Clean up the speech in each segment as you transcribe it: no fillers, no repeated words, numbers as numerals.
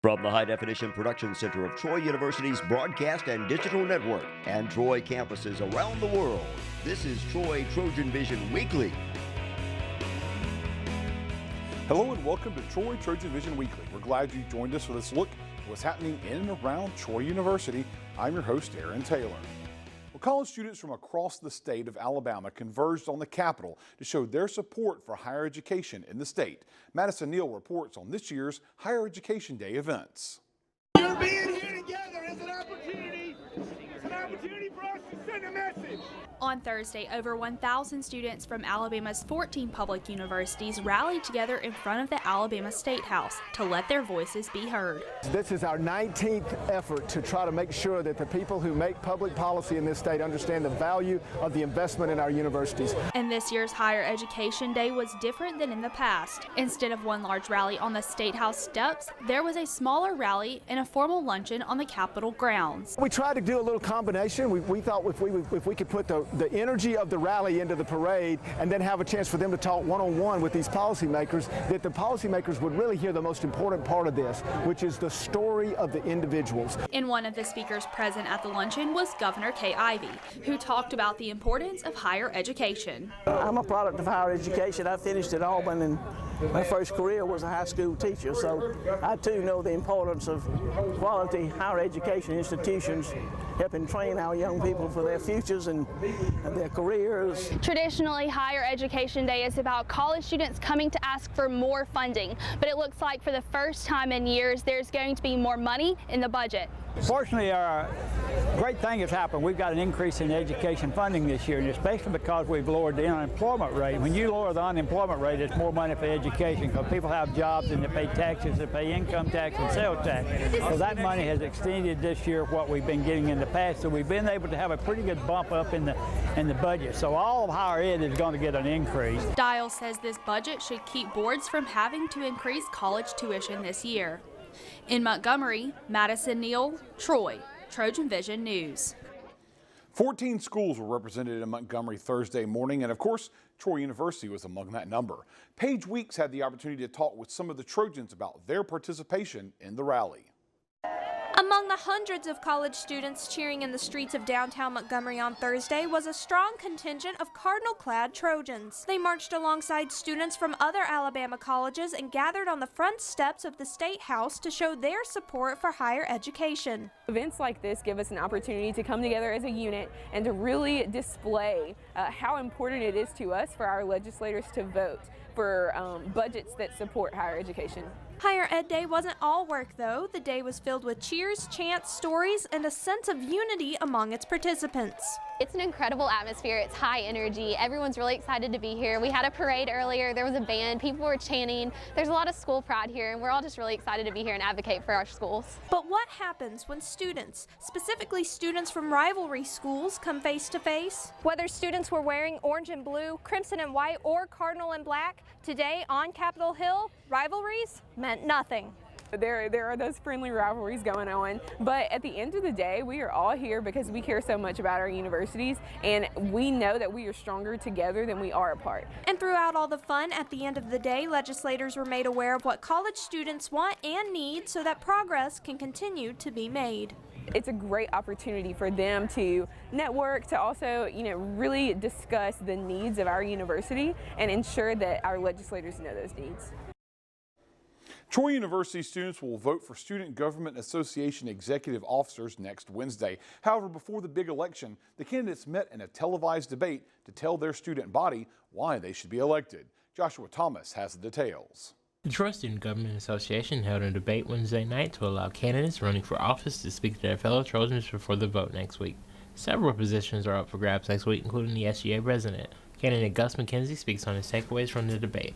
From the High Definition Production Center of Troy University's Broadcast and Digital Network and Troy campuses around the world, this is Troy TrojanVision Weekly. Hello and welcome to Troy TrojanVision Weekly. We're glad you joined us for this look at what's happening in and around Troy University. I'm your host, Aaron Taylor. Well, college students from across the state of Alabama converged on the Capitol to show their support for higher education in the state. Madison Neal reports on this year's Higher Education Day events. You're being here together is an opportunity. It's an opportunity for us to send a message. On Thursday, over 1,000 students from Alabama's 14 public universities rallied together in front of the Alabama State House to let their voices be heard. This is our 19th effort to try to make sure that the people who make public policy in this state understand the value of the investment in our universities. And this year's Higher Education Day was different than in the past. Instead of one large rally on the State House steps, there was a smaller rally and a formal luncheon on the Capitol grounds. We tried to do a little combination. We thought if we could put the energy of the rally into the parade and then have a chance for them to talk one-on-one with these policymakers, that the policymakers would really hear the most important part of this, which is the story of the individuals. And one of the speakers present at the luncheon was Governor Kay Ivey, who talked about the importance of higher education. I'm a product of higher education. I finished at Auburn and my first career was a high school teacher, so I too know the importance of quality higher education institutions helping train our young people for their futures and their careers. Traditionally, Higher Education Day is about college students coming to ask for more funding, but it looks like for the first time in years there's going to be more money in the budget. Fortunately, a great thing has happened. We've got an increase in education funding this year, and especially because we've lowered the unemployment rate. When you lower the unemployment rate, it's more money for education because people have jobs and they pay taxes, they pay income tax and sales tax. So that money has extended this year what we've been getting in the past. So we've been able to have a pretty good bump up in the budget. So all of higher ed is going to get an increase. Dial says this budget should keep boards from having to increase college tuition this year. In Montgomery, Madison Neal, Troy, TrojanVision News. 14 schools were represented in Montgomery Thursday morning, and of course, Troy University was among that number. Paige Weeks had the opportunity to talk with some of the Trojans about their participation in the rally. Among the hundreds of college students cheering in the streets of downtown Montgomery on Thursday was a strong contingent of cardinal-clad Trojans. They marched alongside students from other Alabama colleges and gathered on the front steps of the State House to show their support for higher education. Events like this give us an opportunity to come together as a unit and to really display how important it is to us for our legislators to vote for budgets that support higher education. Higher Ed Day wasn't all work, though. The day was filled with cheers, chants, stories, and a sense of unity among its participants. It's an incredible atmosphere. It's high energy. Everyone's really excited to be here. We had a parade earlier. There was a band. People were chanting. There's a lot of school pride here, and we're all just really excited to be here and advocate for our schools. But what happens when students, specifically students from rivalry schools, come face to face? Whether students were wearing orange and blue, crimson and white, or cardinal and black, today on Capitol Hill, rivalries meant nothing. There are those friendly rivalries going on, but at the end of the day, we are all here because we care so much about our universities, and we know that we are stronger together than we are apart. And throughout all the fun, at the end of the day, legislators were made aware of what college students want and need so that progress can continue to be made. It's a great opportunity for them to network, to also, really discuss the needs of our university and ensure that our legislators know those needs. Troy University students will vote for Student Government Association executive officers next Wednesday. However, before the big election, the candidates met in a televised debate to tell their student body why they should be elected. Joshua Thomas has the details. The Troy Student Government Association held a debate Wednesday night to allow candidates running for office to speak to their fellow Trojans before the vote next week. Several positions are up for grabs next week, including the SGA president. Candidate Gus McKenzie speaks on his takeaways from the debate.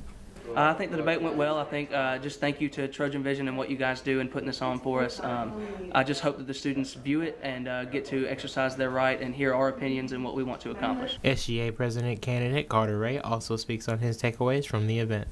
I think the debate went well. I think just thank you to TrojanVision and what you guys do in putting this on for us. I just hope that the students view it and get to exercise their right and hear our opinions and what we want to accomplish. SGA president candidate Carter Ray also speaks on his takeaways from the event.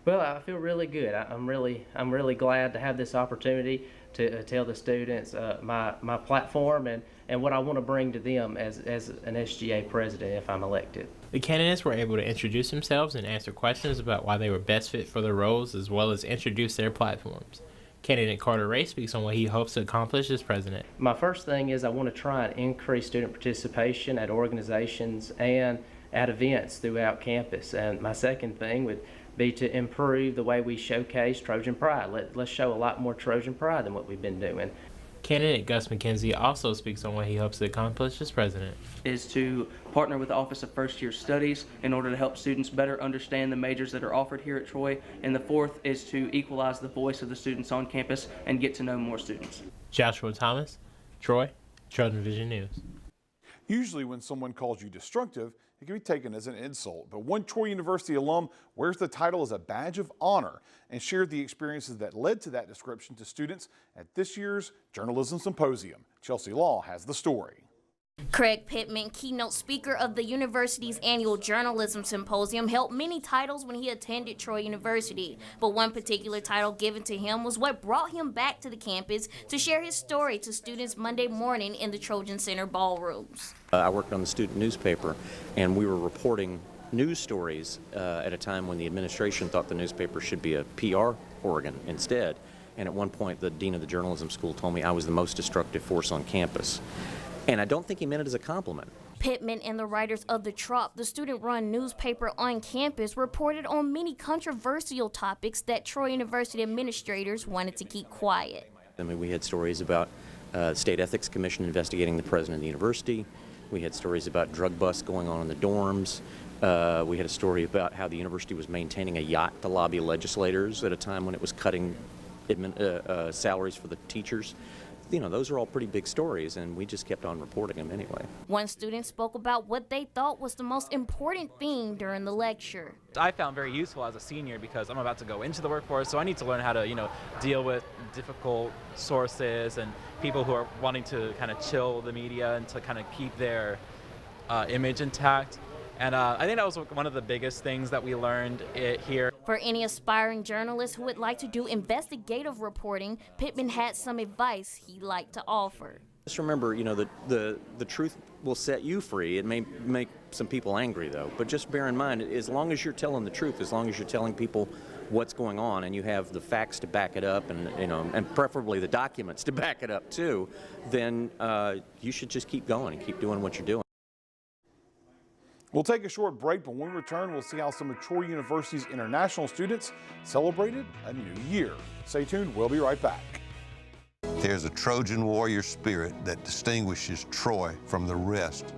Well, I feel really good. I'm really glad to have this opportunity to tell the students my platform and what I want to bring to them as an SGA president if I'm elected. The candidates were able to introduce themselves and answer questions about why they were best fit for the roles, as well as introduce their platforms. Candidate Carter Ray speaks on what he hopes to accomplish as president. My first thing is I want to try and increase student participation at organizations and at events throughout campus. And my second thing would be to improve the way we showcase Trojan Pride. Let's show a lot more Trojan Pride than what we've been doing. Candidate Gus McKenzie also speaks on what he hopes to accomplish as president. Is to partner with the Office of First Year Studies in order to help students better understand the majors that are offered here at Troy. And the fourth is to equalize the voice of the students on campus and get to know more students. Joshua Thomas, Troy, TrojanVision News. Usually when someone calls you destructive, it can be taken as an insult, but one Troy University alum wears the title as a badge of honor and shared the experiences that led to that description to students at this year's Journalism Symposium. Chelsea Law has the story. Craig Pittman, keynote speaker of the university's annual Journalism Symposium, held many titles when he attended Troy University. But one particular title given to him was what brought him back to the campus to share his story to students Monday morning in the Trojan Center ballrooms. I worked on the student newspaper, and we were reporting news stories at a time when the administration thought the newspaper should be a PR organ instead. And at one point, the dean of the journalism school told me I was the most destructive force on campus. And I don't think he meant it as a compliment. Pittman and the writers of the Trop, the student-run newspaper on campus, reported on many controversial topics that Troy University administrators wanted to keep quiet. I mean, we had stories about State Ethics Commission investigating the president of the university. We had stories about drug busts going on in the dorms. We had a story about how the university was maintaining a yacht to lobby legislators at a time when it was cutting salaries for the teachers. You know, those are all pretty big stories, and we just kept on reporting them anyway. One student spoke about what they thought was the most important thing during the lecture. I found very useful as a senior because I'm about to go into the workforce, so I need to learn how to, deal with difficult sources and people who are wanting to kind of chill the media and to kind of keep their image intact. And I think that was one of the biggest things that we learned here. For any aspiring journalist who would like to do investigative reporting, Pittman had some advice he'd like to offer. Just remember, the truth will set you free. It may make some people angry, though. But just bear in mind, as long as you're telling the truth, as long as you're telling people what's going on and you have the facts to back it up and preferably the documents to back it up, too, then you should just keep going and keep doing what you're doing. We'll take a short break, but when we return, we'll see how some of Troy University's international students celebrated a new year. Stay tuned, we'll be right back. There's a Trojan warrior spirit that distinguishes Troy from the rest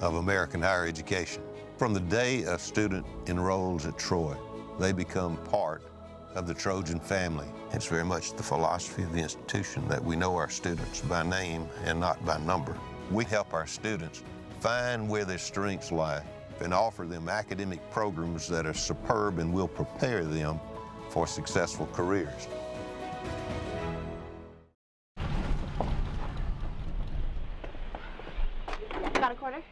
of American higher education. From the day a student enrolls at Troy, they become part of the Trojan family. It's very much the philosophy of the institution that we know our students by name and not by number. We help our students find where their strengths lie and offer them academic programs that are superb and will prepare them for successful careers. Got a quarter?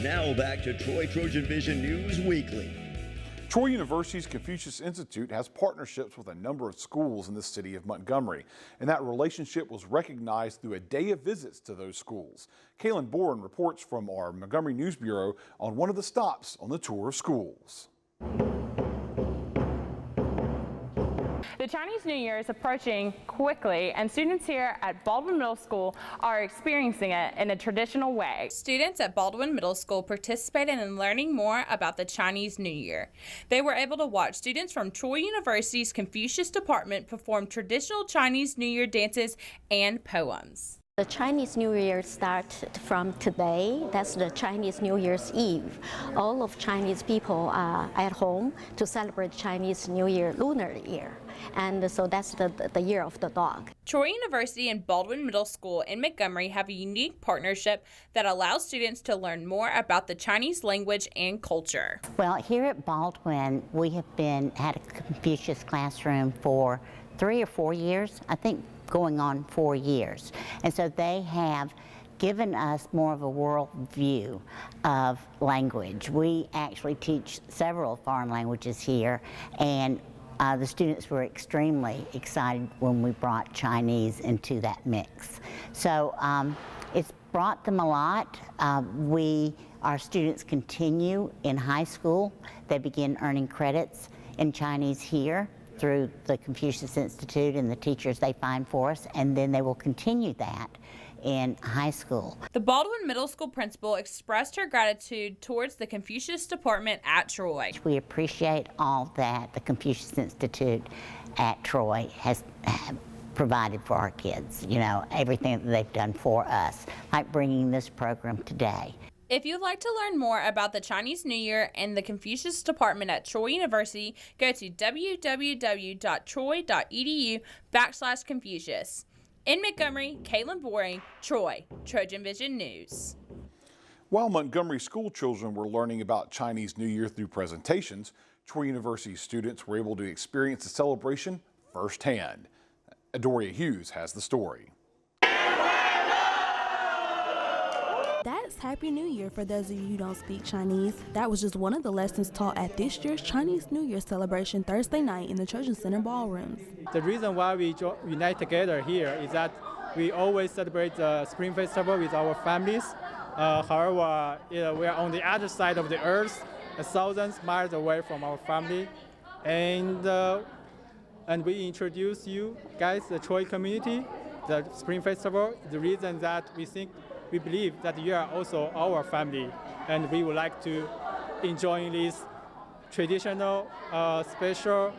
Now back to Troy TrojanVision News Weekly. Troy University's Confucius Institute has partnerships with a number of schools in the city of Montgomery, and that relationship was recognized through a day of visits to those schools. Kaylin Boren reports from our Montgomery News Bureau on one of the stops on the tour of schools. The Chinese New Year is approaching quickly, and students here at Baldwin Middle School are experiencing it in a traditional way. Students at Baldwin Middle School participated in learning more about the Chinese New Year. They were able to watch students from Troy University's Confucius Department perform traditional Chinese New Year dances and poems. The Chinese New Year starts from today. That's the Chinese New Year's Eve. All of Chinese people are at home to celebrate Chinese New Year lunar year. And so that's the year of the dog. Troy University and Baldwin Middle School in Montgomery have a unique partnership that allows students to learn more about the Chinese language and culture. Well, here at Baldwin, we have had a Confucius classroom for 3 or 4 years. I think going on 4 years. And so they have given us more of a world view of language. We actually teach several foreign languages here, and the students were extremely excited when we brought Chinese into that mix. So it's brought them a lot. Our students continue in high school. They begin earning credits in Chinese here through the Confucius Institute and the teachers they find for us, and then they will continue that in high school. The Baldwin Middle School principal expressed her gratitude towards the Confucius department at Troy. We appreciate all that the Confucius Institute at Troy has provided for our kids, you know, everything that they've done for us, like bringing this program today. If you'd like to learn more about the Chinese New Year and the Confucius Department at Troy University, go to www.troy.edu/Confucius. In Montgomery, Caitlin Boring, Troy, Trojan Vision News. While Montgomery school children were learning about Chinese New Year through presentations, Troy University students were able to experience the celebration firsthand. Adoria Hughes has the story. That's Happy New Year for those of you who don't speak Chinese. That was just one of the lessons taught at this year's Chinese New Year celebration Thursday night in the Trojan Center ballrooms. The reason why we unite together here is that we always celebrate the Spring Festival with our families. However, we are on the other side of the earth, thousands miles away from our family. And we introduce you guys, the Troy community, the Spring Festival. The reason that we believe that you are also our family, and we would like to enjoy this traditional, special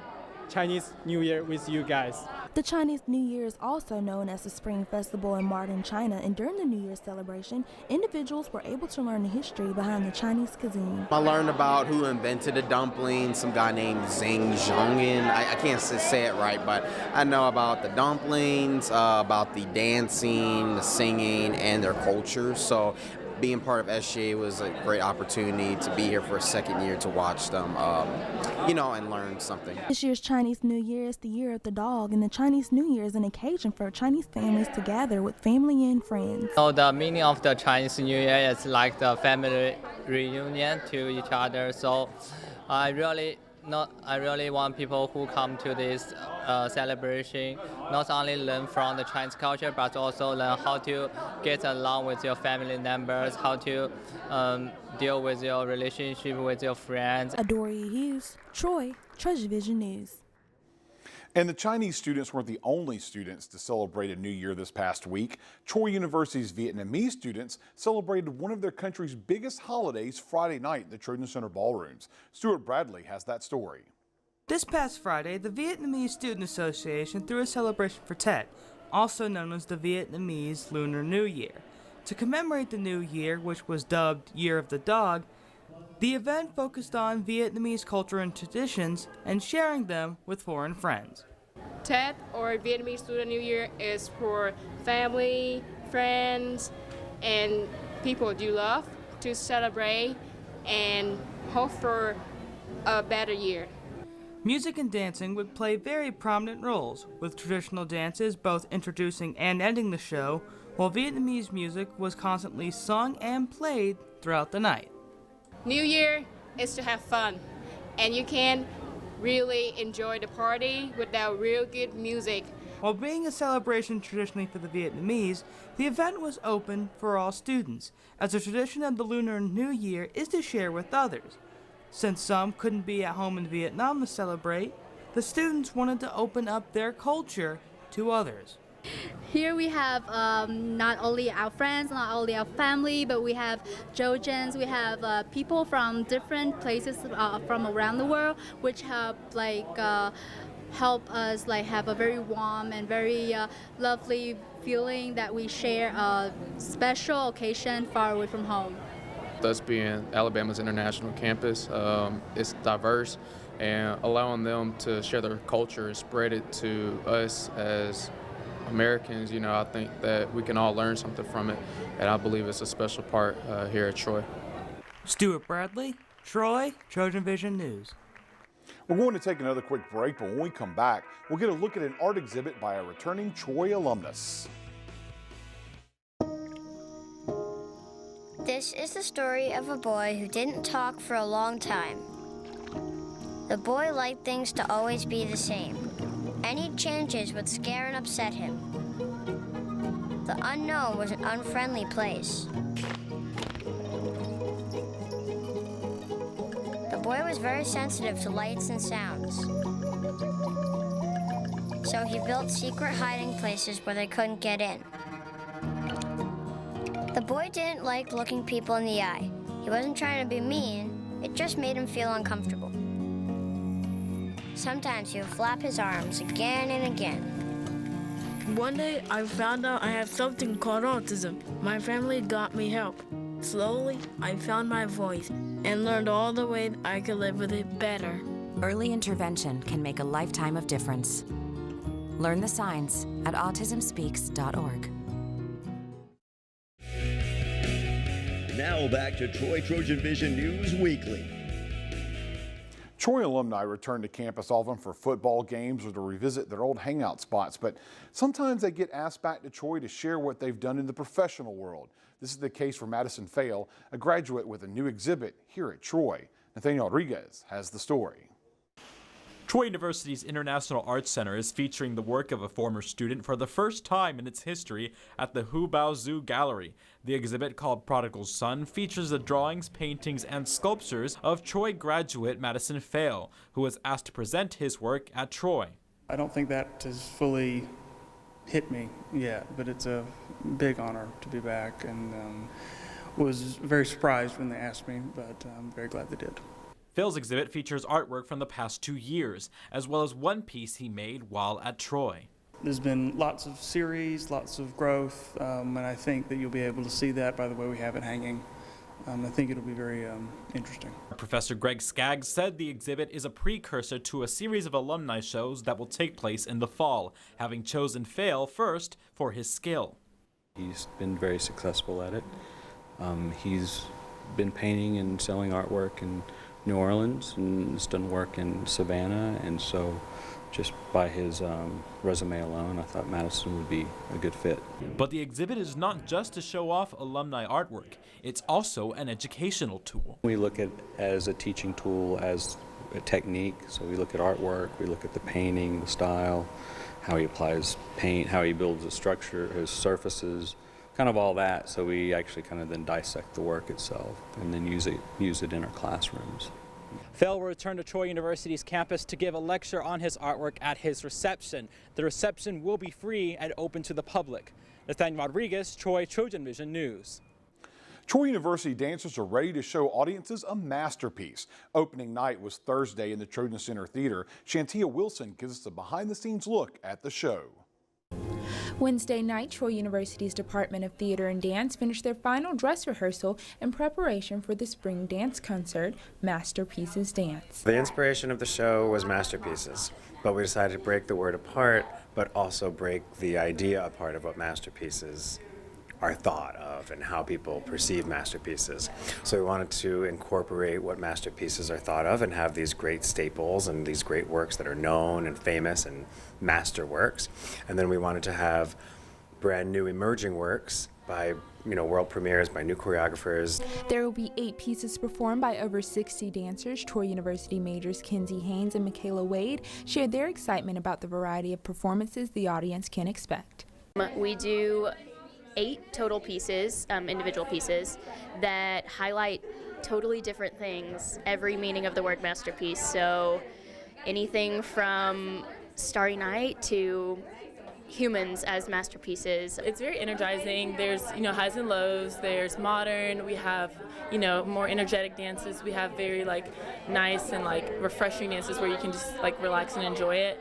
Chinese New Year with you guys. The Chinese New Year is also known as the Spring Festival in modern China, and during the New Year's celebration, individuals were able to learn the history behind the Chinese cuisine. I learned about who invented the dumpling, some guy named Zhang Zhongyan. I can't say it right, but I know about the dumplings, about the dancing, the singing, and their culture. So being part of SGA was a great opportunity to be here for a second year to watch them, and learn something. This year's Chinese New Year is the Year of the Dog, and the Chinese New Year is an occasion for Chinese families to gather with family and friends. So the meaning of the Chinese New Year is like the family reunion to each other. So I really want people who come to this celebration not only learn from the Chinese culture, but also learn how to get along with your family members, how to deal with your relationship with your friends. Adoria Hughes, Troy, TrojanVision News. And the Chinese students weren't the only students to celebrate a new year this past week. Troy University's Vietnamese students celebrated one of their country's biggest holidays Friday night in the Trojan Center ballrooms. Stuart Bradley has that story. This past Friday, the Vietnamese Student Association threw a celebration for Tet, also known as the Vietnamese Lunar New Year. To commemorate the new year, which was dubbed Year of the Dog, the event focused on Vietnamese culture and traditions and sharing them with foreign friends. Tet, or Vietnamese Lunar New Year, is for family, friends, and people you love to celebrate and hope for a better year. Music and dancing would play very prominent roles, with traditional dances both introducing and ending the show, while Vietnamese music was constantly sung and played throughout the night. New Year is to have fun, and you can really enjoy the party without real good music. While being a celebration traditionally for the Vietnamese, the event was open for all students, as the tradition of the Lunar New Year is to share with others. Since some couldn't be at home in Vietnam to celebrate, the students wanted to open up their culture to others. Here we have not only our friends, not only our family, but we have Trojans, we have people from different places from around the world, which help us have a very warm and very lovely feeling that we share a special occasion far away from home. Us being Alabama's international campus, it's diverse, and allowing them to share their culture and spread it to us as Americans, I think that we can all learn something from it, and I believe it's a special part here at Troy. Stuart Bradley, Troy, TrojanVision News. We're going to take another quick break, but when we come back, we'll get a look at an art exhibit by a returning Troy alumnus. This is the story of a boy who didn't talk for a long time. The boy liked things to always be the same. Any changes would scare and upset him. The unknown was an unfriendly place. The boy was very sensitive to lights and sounds. So he built secret hiding places where they couldn't get in. The boy didn't like looking people in the eye. He wasn't trying to be mean, it just made him feel uncomfortable. Sometimes he would flap his arms again and again. One day I found out I have something called autism. My family got me help. Slowly, I found my voice and learned all the ways I could live with it better. Early intervention can make a lifetime of difference. Learn the signs at autismspeaks.org. Now back to Troy Trojan Vision News Weekly. Troy alumni return to campus often for football games or to revisit their old hangout spots, but sometimes they get asked back to Troy to share what they've done in the professional world. This is the case for Madison Fail, a graduate with a new exhibit here at Troy. Nathaniel Rodriguez has the story. Troy University's International Arts Center is featuring the work of a former student for the first time in its history at the Hubao Zoo Gallery. The exhibit, called Prodigal Son, features the drawings, paintings, and sculptures of Troy graduate Madison Fail, who was asked to present his work at Troy. I don't think that has fully hit me yet, but it's a big honor to be back, and was very surprised when they asked me, but I'm very glad they did. Fail's exhibit features artwork from the past 2 years, as well as one piece he made while at Troy. There's been lots of series, lots of growth, and I think that you'll be able to see that by the way we have it hanging. I think it'll be very interesting. Professor Greg Skaggs said the exhibit is a precursor to a series of alumni shows that will take place in the fall, having chosen Fail first for his skill. He's been very successful at it. He's been painting and selling artwork in New Orleans and has done work in Savannah, and so just by his resume alone, I thought Madison would be a good fit. But the exhibit is not just to show off alumni artwork, it's also an educational tool. We look at it as a teaching tool, as a technique, so we look at artwork, we look at the painting, the style, how he applies paint, how he builds a structure, his surfaces, kind of all that, so we actually kind of then dissect the work itself and then use it in our classrooms. Fail will return to Troy University's campus to give a lecture on his artwork at his reception. The reception will be free and open to the public. Nathaniel Rodriguez, Troy Trojan Vision News. Troy University dancers are ready to show audiences a masterpiece. Opening night was Thursday in the Trojan Center Theater. Shantia Wilson gives us a behind-the-scenes look at the show. Wednesday night, Troy University's Department of Theater and Dance finished their final dress rehearsal in preparation for the spring dance concert, Masterpieces Dance. The inspiration of the show was masterpieces, but we decided to break the word apart, but also break the idea apart of what masterpieces are thought of and how people perceive masterpieces. So we wanted to incorporate what masterpieces are thought of and have these great staples and these great works that are known and famous and masterworks. And then we wanted to have brand new emerging works by world premieres, by new choreographers. There will be 8 pieces performed by over 60 dancers. Troy University majors Kenzie Haynes and Michaela Wade shared their excitement about the variety of performances the audience can expect. We do 8 total pieces, individual pieces, that highlight totally different things, every meaning of the word masterpiece. So anything from Starry Night to humans as masterpieces. It's very energizing. There's, highs and lows. There's modern. We have, more energetic dances. We have very nice and refreshing dances where you can just relax and enjoy it.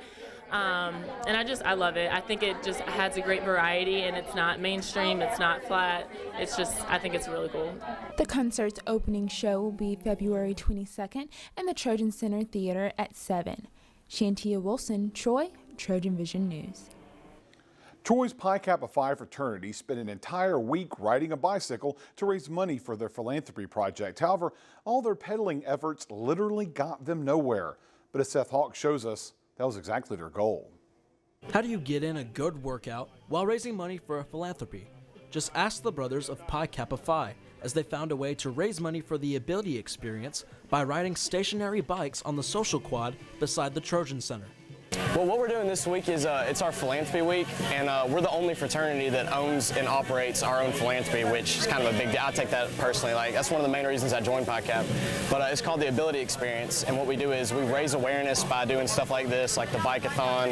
And I love it. I think it just has a great variety, and it's not mainstream, it's not flat. It's just, I think it's really cool. The concert's opening show will be February 22nd in the Trojan Center Theater at 7. Shantia Wilson, Troy, Trojan Vision News. Troy's Pi Kappa Phi fraternity spent an entire week riding a bicycle to raise money for their philanthropy project. However, all their pedaling efforts literally got them nowhere. but as Seth Hawk shows us, that was exactly their goal. How do you get in a good workout while raising money for a philanthropy? Just ask the brothers of Pi Kappa Phi, as they found a way to raise money for the Ability Experience by riding stationary bikes on the social quad beside the Trojan Center. Well, what we're doing this week is it's our philanthropy week, and we're the only fraternity that owns and operates our own philanthropy, which is kind of a big deal. I take that personally. Like, that's one of the main reasons I joined Pi Kappa. But it's called the Ability Experience, and what we do is we raise awareness by doing stuff like this, like the Bike-a-thon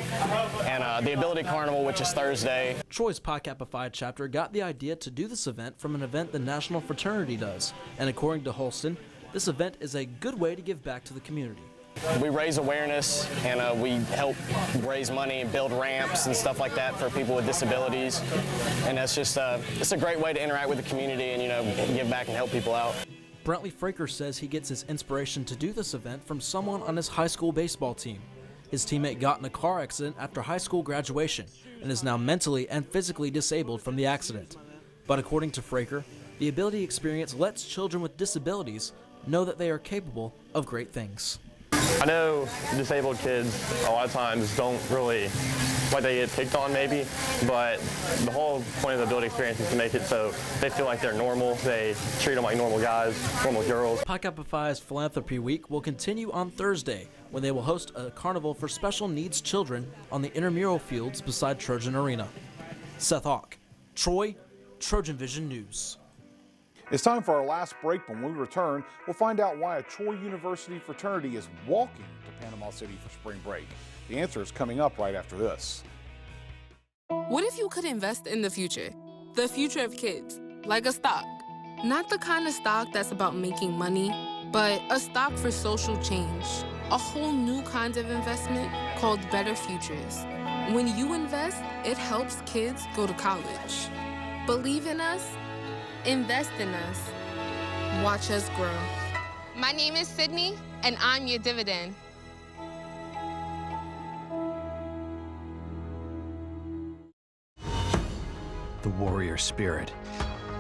and the Ability Carnival, which is Thursday. Troy's Pi Kappa Phi chapter got the idea to do this event from an event the National Fraternity does, and according to Holston, this event is a good way to give back to the community. We raise awareness, and we help raise money and build ramps and stuff like that for people with disabilities. And that's just it's a great way to interact with the community and, you know, give back and help people out. Brentley Fraker says he gets his inspiration to do this event from someone on his high school baseball team. His teammate got in a car accident after high school graduation and is now mentally and physically disabled from the accident. But according to Fraker, the Ability Experience lets children with disabilities know that they are capable of great things. I know disabled kids a lot of times don't really, like, they get picked on maybe, but the whole point of the Ability Experience is to make it so they feel like they're normal. They treat them like normal guys, normal girls. Pi Kappa Phi's Philanthropy Week will continue on Thursday, when they will host a carnival for special needs children on the intramural fields beside Trojan Arena. Seth Hawk, Troy, Trojan Vision News. It's time for our last break. When we return, we'll find out why a Troy University fraternity is walking to Panama City for spring break. The answer is coming up right after this. What if you could invest in the future of kids, like a stock? Not the kind of stock that's about making money, but a stock for social change. A whole new kind of investment called Better Futures. When you invest, it helps kids go to college. Believe in us. Invest in us. Watch us grow. My name is Sydney, and I'm your dividend. The warrior spirit,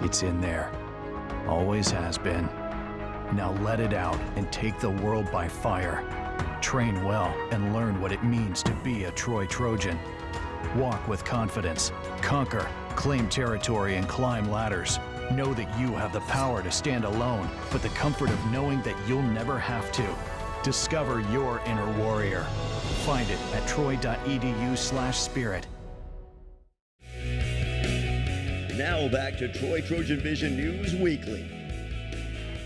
it's in there. Always has been. Now let it out and take the world by fire. Train well and learn what it means to be a Troy Trojan. Walk with confidence, conquer, claim territory, and climb ladders. Know that you have the power to stand alone, but the comfort of knowing that you'll never have to. Discover your inner warrior. Find it at troy.edu/spirit. Now back to Troy Trojan Vision News Weekly.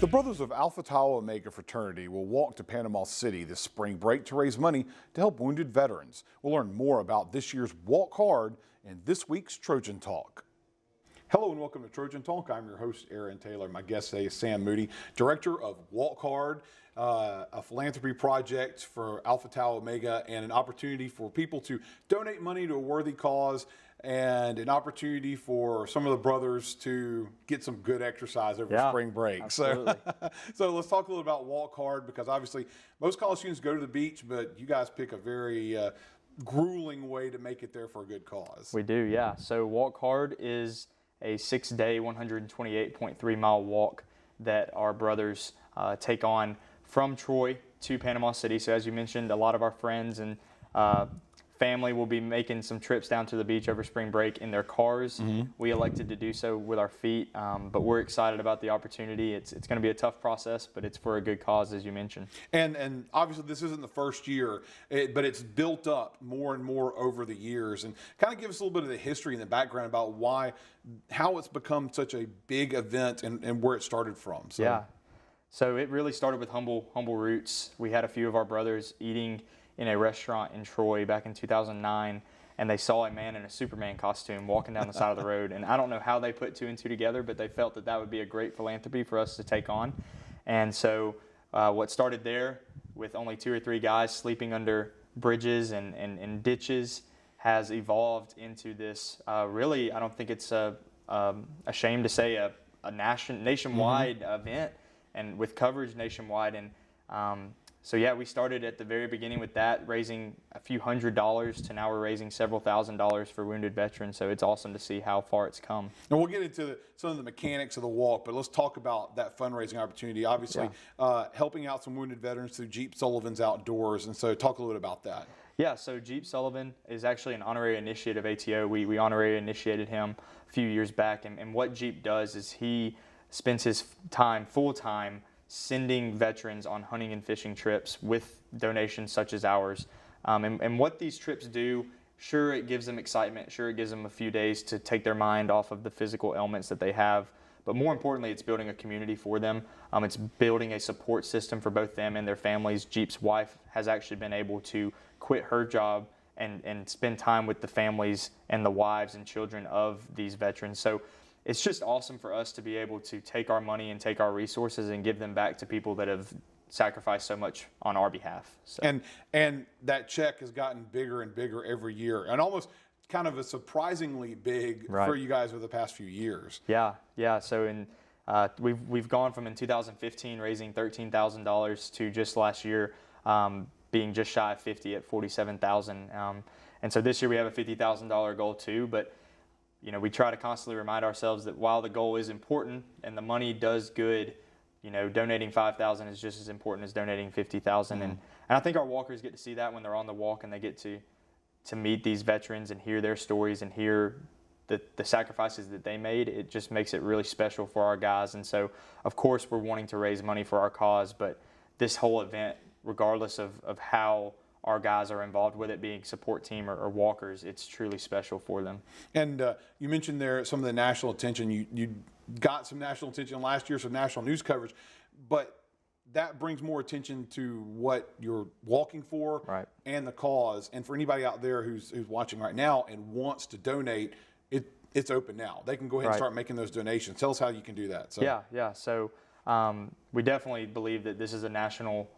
The Brothers of Alpha Tau Omega Fraternity will walk to Panama City this spring break to raise money to help wounded veterans. We'll learn more about this year's Walk Hard in this week's Trojan Talk. Hello and welcome to Trojan Talk. I'm your host, Aaron Taylor. My guest today is Sam Moody, Director of Walk Hard, a philanthropy project for Alpha Tau Omega, and an opportunity for people to donate money to a worthy cause, and an opportunity for some of the brothers to get some good exercise over spring break. Absolutely. So let's talk a little about Walk Hard, because obviously most college students go to the beach, but you guys pick a very grueling way to make it there for a good cause. We do, yeah. So Walk Hard is a 6-day, 128.3-mile walk that our brothers take on from Troy to Panama City. So as you mentioned, a lot of our friends and family will be making some trips down to the beach over spring break in their cars. Mm-hmm. We elected to do so with our feet, but we're excited about the opportunity. It's going to be a tough process, but it's for a good cause, as you mentioned. And obviously this isn't the first year, but it's built up more and more over the years. And kind of give us a little bit of the history and the background about how it's become such a big event and where it started from. So. Yeah. So it really started with humble roots. We had a few of our brothers eating in a restaurant in Troy back in 2009, and they saw a man in a Superman costume walking down the side of the road. And I don't know how they put two and two together, but they felt that would be a great philanthropy for us to take on. And so what started there with only 2 or 3 guys sleeping under bridges and ditches has evolved into this really, I don't think it's a shame to say, a nationwide event, and with coverage nationwide. And So yeah, we started at the very beginning with that, raising a few $100s to now we're raising several $1,000s for wounded veterans. So it's awesome to see how far it's come. And we'll get into some of the mechanics of the walk, but let's talk about that fundraising opportunity. Obviously, helping out some wounded veterans through Jeep Sullivan's Outdoors. And so talk a little bit about that. Yeah, so Jeep Sullivan is actually an honorary initiate of ATO. We honorary initiated him a few years back. And what Jeep does is he spends his time, full time, sending veterans on hunting and fishing trips with donations such as ours. And what these trips do, sure, it gives them excitement. Sure, it gives them a few days to take their mind off of the physical ailments that they have. But more importantly, it's building a community for them. It's building a support system for both them and their families. Jeep's wife has actually been able to quit her job and spend time with the families and the wives and children of these veterans. So it's just awesome for us to be able to take our money and take our resources and give them back to people that have sacrificed so much on our behalf. So. And that check has gotten bigger and bigger every year, and almost kind of a surprisingly big for you guys over the past few years. Yeah. So we've gone from in 2015 raising $13,000 to just last year being just shy of 50 at 47,000. And so this year we have a $50,000 goal too, but you know, we try to constantly remind ourselves that while the goal is important and the money does good, you know, donating $5,000 is just as important as donating $50,000. And I think our walkers get to see that when they're on the walk and they get to meet these veterans and hear their stories and hear the sacrifices that they made. It just makes it really special for our guys. And so, of course, we're wanting to raise money for our cause, but this whole event, regardless of how our guys are involved with it, being support team or walkers, it's truly special for them. And you mentioned there some of the national attention. You got some national attention last year, some national news coverage, but that brings more attention to what you're walking for and the cause. And for anybody out there who's watching right now and wants to donate, it's open now. They can go ahead and start making those donations. Tell us how you can do that. So. Yeah. So we definitely believe that this is a national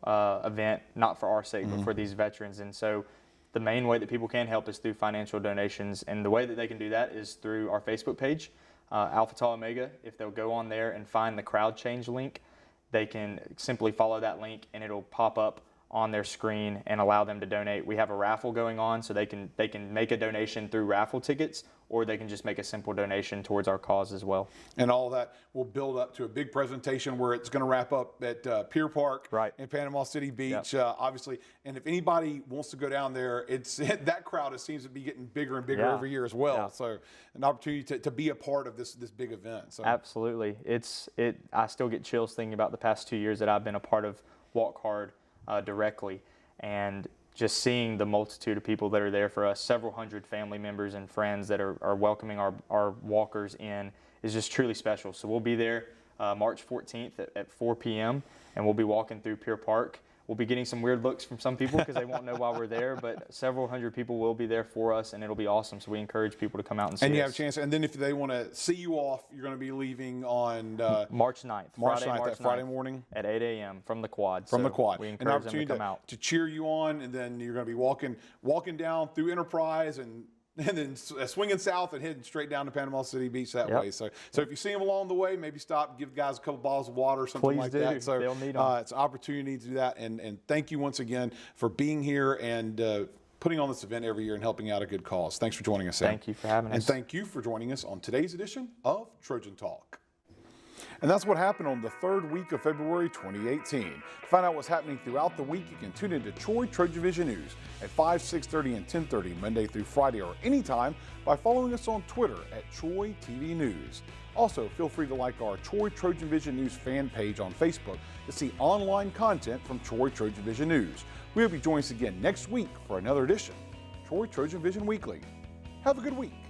event, not for our sake, but for these veterans. And so the main way that people can help is through financial donations. And the way that they can do that is through our Facebook page, Alpha Tau Omega. If they'll go on there and find the Crowd Change link, they can simply follow that link and it'll pop up on their screen and allow them to donate. We have a raffle going on, so they can make a donation through raffle tickets, or they can just make a simple donation towards our cause as well. And all that will build up to a big presentation where it's going to wrap up at Pier Park in Panama City Beach, obviously. And if anybody wants to go down there, it's that crowd, it seems to be getting bigger and bigger every year as well. So an opportunity to be a part of this big event. So. Absolutely. I still get chills thinking about the past 2 years that I've been a part of Walk Hard directly, and just seeing the multitude of people that are there for us, several hundred family members and friends that are welcoming our walkers in, is just truly special. So we'll be there March 14th at 4 p.m. and we'll be walking through Pier Park. We'll be getting some weird looks from some people because they won't know why we're there, but several hundred people will be there for us, and it'll be awesome. So we encourage people to come out and see us. And you have a chance. And then if they want to see you off, you're going to be leaving on March 9th. Friday morning at 8 a.m. from the quad. From the quad. We encourage them to come out to cheer you on, and then you're going to be walking down through Enterprise and then swinging south and heading straight down to Panama City Beach that way. So if you see them along the way, maybe stop, give guys a couple bottles of water or something like that. So they'll need them. It's an opportunity to do that. And thank you once again for being here and putting on this event every year and helping out a good cause. Thanks for joining us, Sam. Thank you for having us. And thank you for joining us on today's edition of Trojan Talk. And that's what happened on the third week of February 2018. To find out what's happening throughout the week, you can tune into Troy TrojanVision News at 5, 6:30, and 10:30 Monday through Friday, or anytime by following us on Twitter at Troy TV News. Also, feel free to like our Troy TrojanVision News fan page on Facebook to see online content from Troy TrojanVision News. We hope you join us again next week for another edition of Troy TrojanVision Weekly. Have a good week.